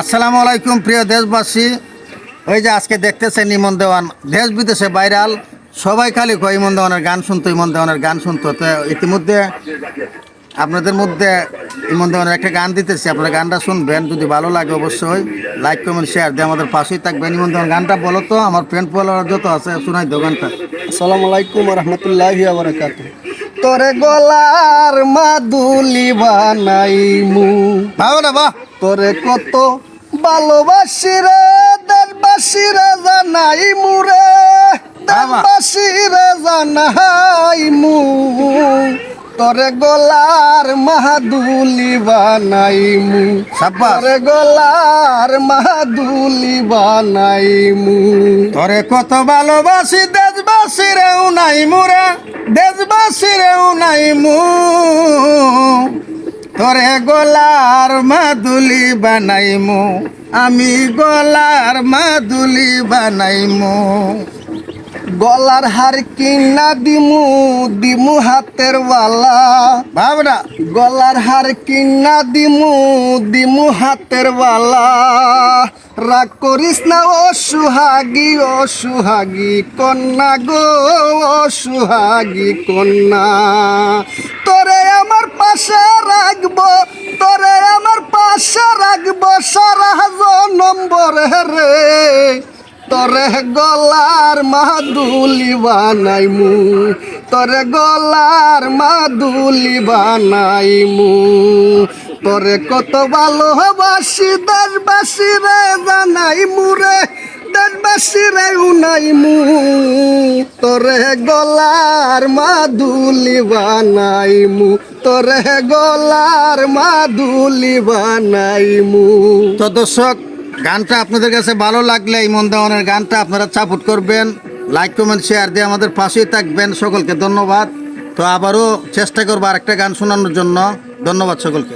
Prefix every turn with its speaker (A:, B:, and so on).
A: আসসালামু আলাইকুম প্রিয় দেশবাসী। ওই যে আজকে দেখতেছেন ইমন দেওয়ান দেশ বিদেশে ভাইরাল। সবাই খালি কয় ইমন দেওয়ানের গান শুনতো, ইমন দেওয়ানের গান শুনতো। তো ইতিমধ্যে আপনাদের মধ্যে ইমন দেওয়ানের একটা গান দিতেছি, আপনারা গানটা শুনবেন। যদি ভালো লাগে অবশ্যই লাইক কমেন্ট শেয়ার দিয়ে আমাদের পাশেই থাকবেন। ইমন দেওয়ান গানটা বলো তো, আমার ফ্রেন্ড ফলোয়ার যত আছে শোনাই দাও গানটা।
B: আসসালামু আলাইকুম রহমতুল্লাহি ওয়া বারাকাতুহু। তোরে গলার মাদুলি বানাইমু,
A: ভালো না বাহ।
B: তোরে কত ভালোবাসি রে, দেশবাসী রে জানাইমু রে, দেশবাসী রে জানাইমু। তোরে গলার মাদুলি বানাইমু,
A: সাব্বাস।
B: তোরে গলার মাদুলি বানাইমু।
A: তোরে কত ভালোবাসি, দেশবাসী রেও নাই মুরে, দেশবাসী রেও নাই মু। তোরে গলার মাদুলি বানাইমু, আমি গলার মাদুলি বানাইমু।
B: গলার হার কিনা দিমু, দিমু হাতের বালা।
A: ভাবনা
B: গলার হার কিনা দিমু, দিমু হাতের বালা। রাগ করিস না ও সুহাগী, ও সুহাগী কন্যা গো, ও সুহাগী কন্যা। তোরে আমার পাশে রাখবো, তোরে আমার পাশে রাখবো সারা জনম্বর রে। তোরে গলার মাদুলি বানাইমু, তোরে গলার মাদুলি বানাইমু। তোরে কত ভালোবাসি, দেশবাসী রে জানাইমু রে, দেশবাসী রে উনাইমু। তোরে গলার মাদুলি বানাইমু, তোরে গলার মাদুলি বানাইমু।
A: তো দর্শক, গানটা আপনাদের কাছে ভালো লাগলে ইমন দেওয়ানের গানটা আপনারা সাপোর্ট করবেন, লাইক কমেন্ট শেয়ার দিয়ে আমাদের পাশেই থাকবেন। সকলকে ধন্যবাদ। তো আবারও চেষ্টা করবো আরেকটা গান শোনানোর জন্য। ধন্যবাদ সকলকে।